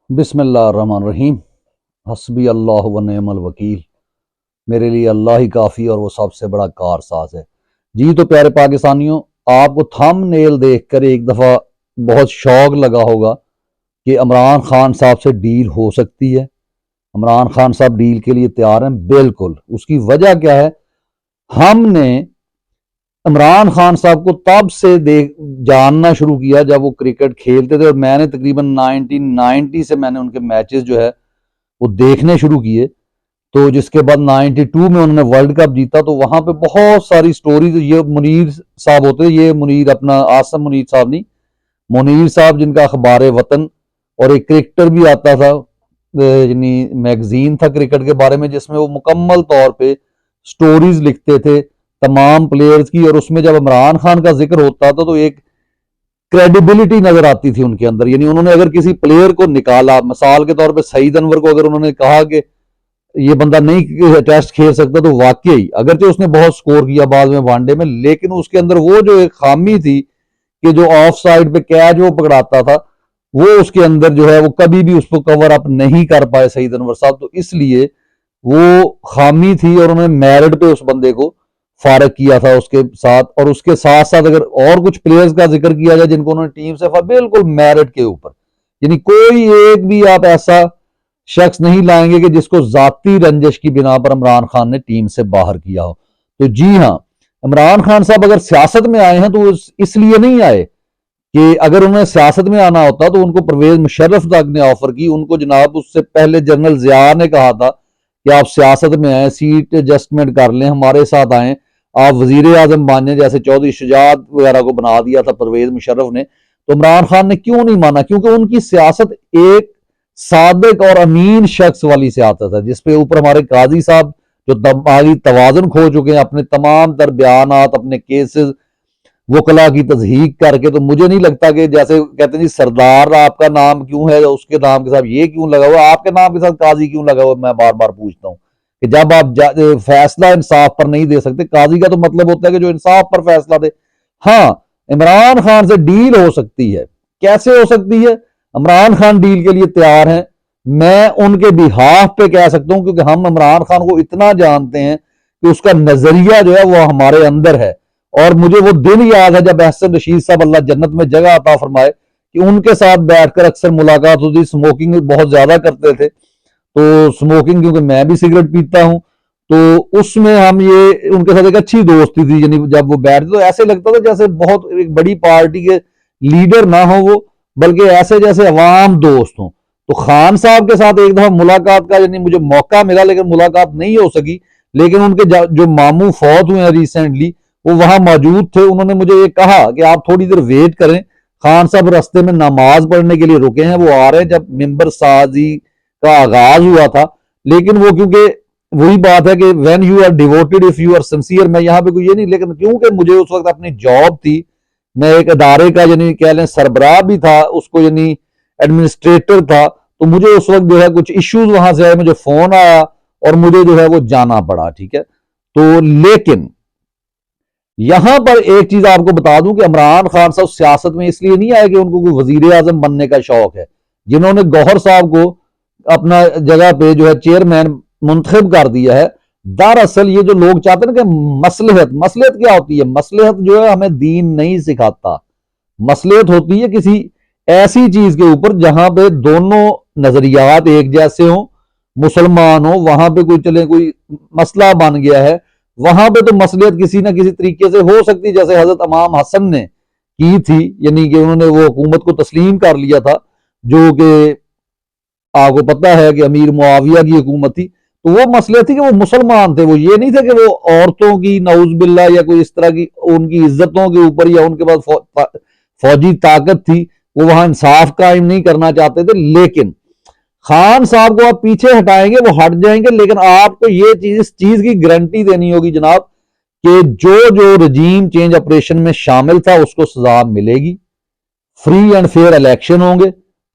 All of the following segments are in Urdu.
بسم اللہ الرحمن الرحیم۔ حسبی اللہ و نعم الوکیل، میرے لیے اللہ ہی کافی اور وہ سب سے بڑا کارساز ہے۔ جی تو پیارے پاکستانیوں، آپ کو تھم نیل دیکھ کر ایک دفعہ بہت شوق لگا ہوگا کہ عمران خان صاحب سے ڈیل ہو سکتی ہے۔ عمران خان صاحب ڈیل کے لیے تیار ہیں، بالکل۔ اس کی وجہ کیا ہے؟ ہم نے عمران خان صاحب کو تب سے جاننا شروع کیا جب وہ کرکٹ کھیلتے تھے، اور میں نے تقریباً 1990 سے میں نے ان کے میچز جو ہے وہ دیکھنے شروع کیے۔ تو جس کے بعد 92 میں انہوں نے ورلڈ کپ جیتا، تو وہاں پہ بہت ساری سٹوریز، یہ منیر صاحب ہوتے، یہ منیر اپنا آسم منیر صاحب نہیں، منیر صاحب جن کا اخبار وطن اور ایک کرکٹر بھی آتا تھا، یعنی میگزین تھا کرکٹ کے بارے میں، جس میں وہ مکمل طور پہ سٹوریز لکھتے تھے تمام پلیئرز کی، اور اس میں جب عمران خان کا ذکر ہوتا تھا تو ایک کریڈیبلٹی نظر آتی تھی ان کے اندر۔ یعنی انہوں نے اگر کسی پلیئر کو نکالا، مثال کے طور پہ سعید انور کو اگر انہوں نے کہا کہ یہ بندہ نہیں ٹیسٹ کھیل سکتا، تو واقعی اگرچہ اس نے بہت سکور کیا بعد میں ون ڈے میں، لیکن اس کے اندر وہ جو ایک خامی تھی کہ جو آف سائڈ پہ کیچ وہ پکڑاتا تھا، وہ اس کے اندر جو ہے وہ کبھی بھی اس کو کور اپ نہیں کر پائے سعید انور صاحب، تو اس لیے وہ خامی تھی اور انہوں نے میرٹ پہ اس بندے کو فارغ کیا تھا اس کے ساتھ۔ اور اس کے ساتھ ساتھ اگر اور کچھ پلیئرز کا ذکر کیا جائے جن کو انہوں نے ٹیم سے بالکل میرٹ کے اوپر، یعنی کوئی ایک بھی آپ ایسا شخص نہیں لائیں گے کہ جس کو ذاتی رنجش کی بنا پر عمران خان نے ٹیم سے باہر کیا ہو۔ تو جی ہاں، عمران خان صاحب اگر سیاست میں آئے ہیں تو اس لیے نہیں آئے کہ اگر انہیں سیاست میں آنا ہوتا تو ان کو پرویز مشرف تک نے آفر کی، ان کو جناب اس سے پہلے جنرل ضیاء نے کہا تھا کہ آپ سیاست میں آئیں، سیٹ ایڈجسٹمنٹ کر لیں، ہمارے ساتھ آئیں، آپ وزیر اعظم بانیں، جیسے چودھری شجاعت وغیرہ کو بنا دیا تھا پرویز مشرف نے۔ تو عمران خان نے کیوں نہیں مانا؟ کیونکہ ان کی سیاست ایک صادق اور امین شخص والی سیاست ہے، جس پہ اوپر ہمارے قاضی صاحب جو دماغی توازن کھو چکے ہیں، اپنے تمام تر بیانات، اپنے کیسز وکلا کی تصحیح کر کے، تو مجھے نہیں لگتا کہ جیسے کہتے ہیں جی سردار آپ کا نام کیوں ہے، اس کے نام کے ساتھ یہ کیوں لگا ہوا، آپ کے نام کے ساتھ قاضی کیوں لگا ہوا؟ میں بار بار پوچھتا ہوں کہ جب آپ فیصلہ انصاف پر نہیں دے سکتے، قاضی کا تو مطلب ہوتا ہے کہ جو انصاف پر فیصلہ دے۔ ہاں، عمران خان سے ڈیل ہو سکتی ہے۔ کیسے ہو سکتی ہے؟ عمران خان ڈیل کے لیے تیار ہیں، میں ان کے بہاف پہ کہہ سکتا ہوں، کیونکہ ہم عمران خان کو اتنا جانتے ہیں کہ اس کا نظریہ جو ہے وہ ہمارے اندر ہے۔ اور مجھے وہ دن یاد ہے جب احسن رشید صاحب اللہ جنت میں جگہ عطا فرمائے کہ ان کے ساتھ بیٹھ کر اکثر ملاقات ہوتی، سموکنگ بہت زیادہ کرتے تھے، تو سموکنگ کیونکہ میں بھی سگریٹ پیتا ہوں، تو اس میں ہم یہ ان کے ساتھ ایک اچھی دوستی تھی، یعنی جب وہ بیٹھتے تو ایسے لگتا تھا جیسے بہت ایک بڑی پارٹی کے لیڈر نہ ہو وہ، بلکہ ایسے جیسے عوام دوست ہوں۔ تو خان صاحب کے ساتھ ایک دفعہ ملاقات کا یعنی مجھے موقع ملا، لیکن ملاقات نہیں ہو سکی، لیکن ان کے جو ماموں فوت ہوئے ہیں ریسنٹلی، وہ وہاں موجود تھے۔ انہوں نے مجھے یہ کہا کہ آپ تھوڑی دیر ویٹ کریں، خان صاحب رستے میں نماز پڑھنے کے لیے رکے ہیں، وہ آ رہے ہیں۔ جب ممبر سازی کا آغاز ہوا تھا، لیکن وہ کیونکہ وہی بات ہے کہ when you are devoted if you are sincere، میں یہاں پہ کوئی یہ نہیں، لیکن کیونکہ مجھے اس وقت اپنی جاب تھی، میں ایک ادارے کا یعنی کہہ لیں سربراہ بھی تھا، اس کو یعنی ایڈمنسٹریٹر تھا، تو مجھے اس وقت جو ہے کچھ ایشوز وہاں سے آئے، مجھے فون آیا اور مجھے جو ہے وہ جانا پڑا، ٹھیک ہے۔ تو لیکن یہاں پر ایک چیز آپ کو بتا دوں کہ عمران خان صاحب سیاست میں اس لیے نہیں آئے کہ ان کو کوئی وزیر اعظم بننے کا شوق ہے۔ جنہوں نے گوہر صاحب کو اپنا جگہ پہ جو ہے چیئرمین منتخب کر دیا ہے، دراصل یہ جو لوگ چاہتے ہیں کہ مصلحت کیا ہوتی ہے؟ مصلحت جو ہے ہمیں دین نہیں سکھاتا۔ مصلحت ہوتی ہے کسی ایسی چیز کے اوپر جہاں پہ دونوں نظریات ایک جیسے ہوں، مسلمان ہوں، وہاں پہ کوئی مسئلہ بن گیا ہے، وہاں پہ تو مصلحت کسی نہ کسی طریقے سے ہو سکتی، جیسے حضرت امام حسن نے کی تھی، یعنی کہ انہوں نے وہ حکومت کو تسلیم کر لیا تھا، جو کہ آپ کو پتہ ہے کہ امیر معاویہ کی حکومت تھی۔ تو وہ مسئلہ تھی کہ وہ مسلمان تھے، وہ یہ نہیں تھے کہ وہ عورتوں کی نعوذ باللہ یا کوئی اس طرح کی ان کی عزتوں کے اوپر یا ان کے پاس فوجی طاقت تھی، وہ وہاں انصاف قائم نہیں کرنا چاہتے تھے۔ لیکن خان صاحب کو آپ پیچھے ہٹائیں گے وہ ہٹ جائیں گے، لیکن آپ کو یہ اس چیز کی گارنٹی دینی ہوگی جناب کہ جو رجیم چینج آپریشن میں شامل تھا اس کو سزا ملے گی، فری اینڈ فیئر الیکشن ہوں گے،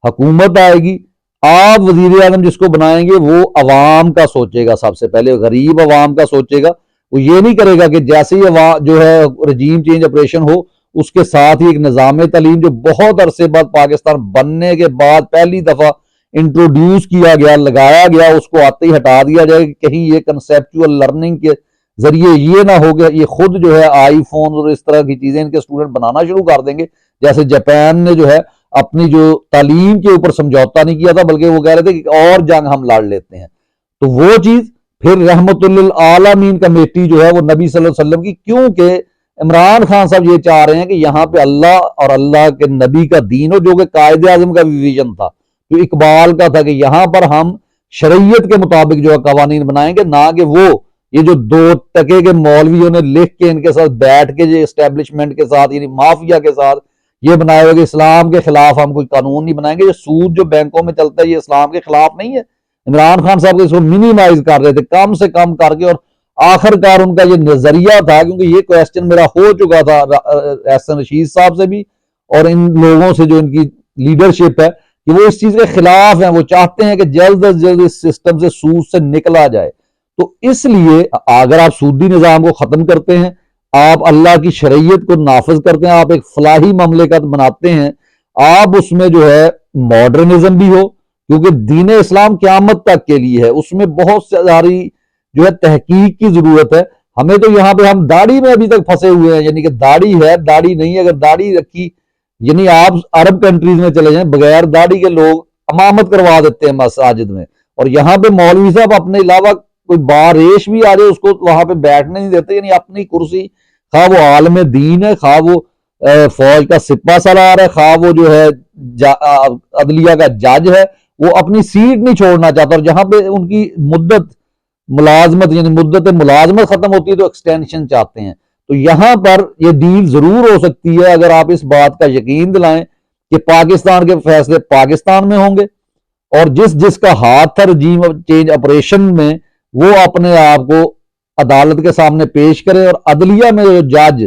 حکومت آئے گی، آپ وزیر اعظم جس کو بنائیں گے وہ عوام کا سوچے گا، سب سے پہلے غریب عوام کا سوچے گا۔ وہ یہ نہیں کرے گا کہ جیسے ہی جو ہے رجیم چینج آپریشن ہو اس کے ساتھ ہی ایک نظام تعلیم جو بہت عرصے بعد پاکستان بننے کے بعد پہلی دفعہ انٹروڈیوس کیا گیا، لگایا گیا، اس کو آتے ہی ہٹا دیا جائے کہ کہیں یہ کنسیپچول لرننگ کے ذریعے یہ نہ ہو گیا یہ خود جو ہے آئی فون اور اس طرح کی چیزیں ان کے اسٹوڈنٹ بنانا شروع کر دیں گے، جیسے جاپان نے جو ہے اپنی جو تعلیم کے اوپر سمجھوتا نہیں کیا تھا، بلکہ وہ کہہ رہے تھے کہ اور جنگ ہم لڑ لیتے ہیں۔ تو وہ چیز پھر رحمت للعالمین کمیٹی جو ہے وہ نبی صلی اللہ علیہ وسلم کی، کیونکہ عمران خان صاحب یہ چاہ رہے ہیں کہ یہاں پہ اللہ اور اللہ کے نبی کا دین ہو، جو کہ قائد اعظم کا بھی ویژن تھا، جو اقبال کا تھا کہ یہاں پر ہم شریعت کے مطابق جو ہے قوانین بنائیں گے، نہ کہ وہ یہ جو 2 کے مولویوں نے لکھ کے ان کے ساتھ بیٹھ کے جو اسٹیبلشمنٹ کے ساتھ یعنی مافیا کے ساتھ یہ بنایا ہوا کہ اسلام کے خلاف ہم کوئی قانون نہیں بنائیں گے۔ یہ سود جو بینکوں میں چلتا ہے یہ اسلام کے خلاف نہیں ہے۔ عمران خان صاحب اس کو منیمائز کر رہے تھے، کم سے کم کر کے، اور آخر کار ان کا یہ نظریہ تھا، کیونکہ یہ کویسچن میرا ہو چکا تھا احسن رشید صاحب سے بھی اور ان لوگوں سے جو ان کی لیڈرشپ ہے، کہ وہ اس چیز کے خلاف ہیں، وہ چاہتے ہیں کہ جلد از جلد اس سسٹم سے سود سے نکلا جائے۔ تو اس لیے اگر آپ سودی نظام کو ختم کرتے ہیں، آپ اللہ کی شریعت کو نافذ کرتے ہیں، آپ ایک فلاحی مملکت بناتے ہیں، آپ اس میں جو ہے ماڈرنزم بھی ہو، کیونکہ دین اسلام قیامت تک کے لیے ہے، اس میں بہت ساری جو ہے تحقیق کی ضرورت ہے۔ ہمیں تو یہاں پہ ہم داڑھی میں ابھی تک پھنسے ہوئے ہیں، یعنی کہ داڑھی ہے داڑھی نہیں، اگر داڑھی رکھی یعنی آپ عرب کنٹریز میں چلے جائیں بغیر داڑھی کے لوگ امامت کروا دیتے ہیں مساجد میں، اور یہاں پہ مولوی صاحب اپنے علاوہ کوئی باریش بھی آ جائے اس کو وہاں پہ بیٹھنے نہیں دیتے، یعنی اپنی کرسی، خواہ وہ عالم دین ہے، خواہ وہ فوج کا سپہ سالار ہے، خواہ وہ جو ہے عدلیہ کا جج ہے، وہ اپنی سیٹ نہیں چھوڑنا چاہتا، اور جہاں پہ ان کی مدت ملازمت یعنی مدت ملازمت ختم ہوتی ہے تو ایکسٹینشن چاہتے ہیں۔ تو یہاں پر یہ ڈیل ضرور ہو سکتی ہے اگر آپ اس بات کا یقین دلائیں کہ پاکستان کے فیصلے پاکستان میں ہوں گے، اور جس کا ہاتھ تھا رجیم چینج آپریشن میں وہ اپنے آپ کو عدالت کے سامنے پیش کرے، اور عدلیہ میں جو جج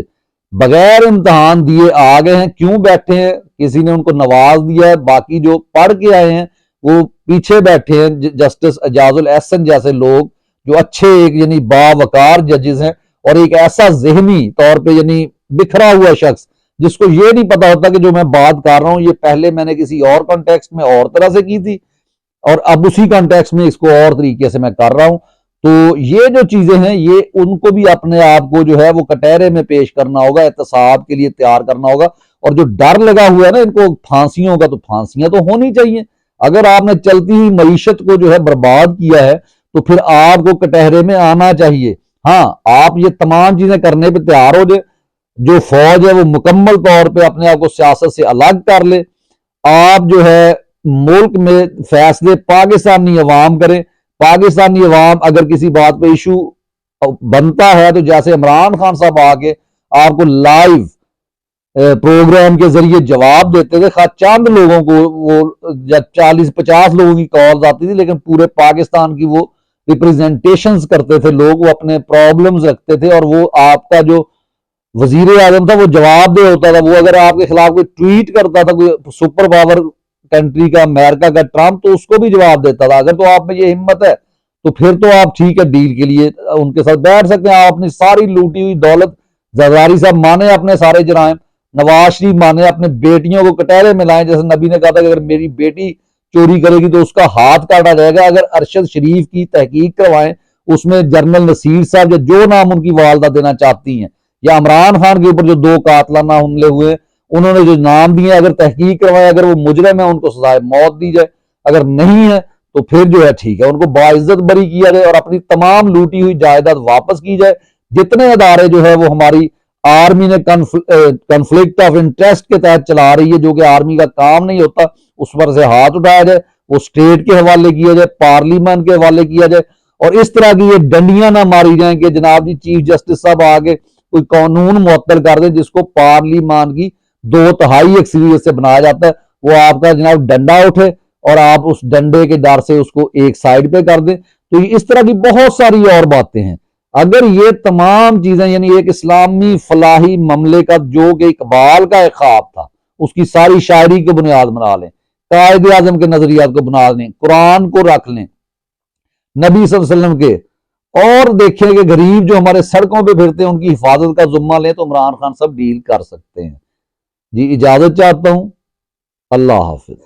بغیر امتحان دیے آ گئے ہیں، کیوں بیٹھے ہیں؟ کسی نے ان کو نواز دیا ہے، باقی جو پڑھ کے آئے ہیں وہ پیچھے بیٹھے ہیں، جسٹس اعجاز الاحسن جیسے لوگ جو اچھے ایک یعنی باوقار ججز ہیں، اور ایک ایسا ذہنی طور پہ یعنی بکھرا ہوا شخص جس کو یہ نہیں پتا ہوتا کہ جو میں بات کر رہا ہوں یہ پہلے میں نے کسی اور کانٹیکسٹ میں اور طرح سے کی تھی، اور اب اسی کانٹیکسٹ میں اس کو اور طریقے سے میں کر رہا ہوں۔ تو یہ جو چیزیں ہیں یہ ان کو بھی اپنے آپ کو جو ہے وہ کٹہرے میں پیش کرنا ہوگا، احتساب کے لیے تیار کرنا ہوگا، اور جو ڈر لگا ہوا ہے نا ان کو پھانسیوں کا، تو پھانسیاں تو ہونی چاہیے۔ اگر آپ نے چلتی ہوئی معیشت کو جو ہے برباد کیا ہے تو پھر آپ کو کٹہرے میں آنا چاہیے۔ ہاں آپ یہ تمام چیزیں کرنے پہ تیار ہو جائے، جو فوج ہے وہ مکمل طور پہ اپنے آپ کو سیاست سے الگ کر لے، آپ جو ہے ملک میں فیصلے پاکستانی عوام کریں، پاکستانی عوام اگر کسی بات پہ ایشو بنتا ہے تو جیسے عمران خان صاحب آ کے آپ کو لائیو پروگرام کے ذریعے جواب دیتے تھے، خواہ چند لوگوں کو وہ 40-50 لوگوں کی کالز آتی تھی، لیکن پورے پاکستان کی وہ ریپریزنٹیشنز کرتے تھے لوگ، وہ اپنے پرابلمز رکھتے تھے، اور وہ آپ کا جو وزیر اعظم تھا وہ جواب دہ ہوتا تھا۔ وہ اگر آپ کے خلاف کوئی ٹویٹ کرتا تھا کوئی سپر پاور کنٹری کا، امریکہ کا ٹرمپ، تو اس کو بھی جواب دیتا تھا۔ اگر تو آپ میں یہ ہمت ہے تو پھر تو آپ ٹھیک ہے ڈیل کے لیے ان کے ساتھ بیٹھ سکتے ہیں، آپ اپنی ساری لوٹی ہوئی دولت، زرداری صاحب مانے اپنے سارے جرائم، نواز شریف مانے اپنے بیٹیوں کو کٹہرے میں لائیں، جیسے نبی نے کہا تھا کہ اگر میری بیٹی چوری کرے گی تو اس کا ہاتھ کاٹا جائے گا۔ اگر ارشد شریف کی تحقیق کروائیں، اس میں جنرل نصیر صاحب جو نام ان کی والدہ دینا چاہتی ہیں، یا عمران خان کے اوپر جو 2 قاتلانہ حملے ہوئے انہوں نے جو نام دیے، اگر تحقیق کروائے، اگر وہ مجرم ہے ان کو سزائے موت دی جائے، اگر نہیں ہے تو پھر جو ہے ٹھیک ہے ان کو باعزت بری کیا جائے، اور اپنی تمام لوٹی ہوئی جائیداد واپس کی جائے۔ جتنے ادارے جو ہے وہ ہماری آرمی نے کنفلکٹ آف انٹرسٹ کے تحت چلا رہی ہے، جو کہ آرمی کا کام نہیں ہوتا، اس پر سے ہاتھ اٹھایا جائے، وہ اسٹیٹ کے حوالے کیا جائے، پارلیمنٹ کے حوالے کیا جائے، اور اس طرح کی یہ ڈنڈیاں نہ ماری جائیں کہ جناب جی چیف جسٹس صاحب آگے کوئی قانون معطل کر دیں جس کو پارلیمان کی 2/3 اکثریت سے بنایا جاتا ہے، وہ آپ کا جناب ڈنڈا اٹھے اور آپ اس ڈنڈے کے ڈر سے اس کو ایک سائڈ پہ کر دیں۔ تو اس طرح کی بہت ساری اور باتیں ہیں۔ اگر یہ تمام چیزیں یعنی ایک اسلامی فلاحی مملکت جو کہ اقبال کا ایک خواب تھا، اس کی ساری شاعری کو بنیاد بنا لیں، قائد اعظم کے نظریات کو بنا لیں، قرآن کو رکھ لیں، نبی صلی اللہ علیہ وسلم کے، اور دیکھیں کہ غریب جو ہمارے سڑکوں پہ پھرتے ہیں ان کی حفاظت کا ذمہ لیں، تو عمران خان صاحب ڈیل کر سکتے ہیں۔ جی اجازت چاہتا ہوں، اللہ حافظ۔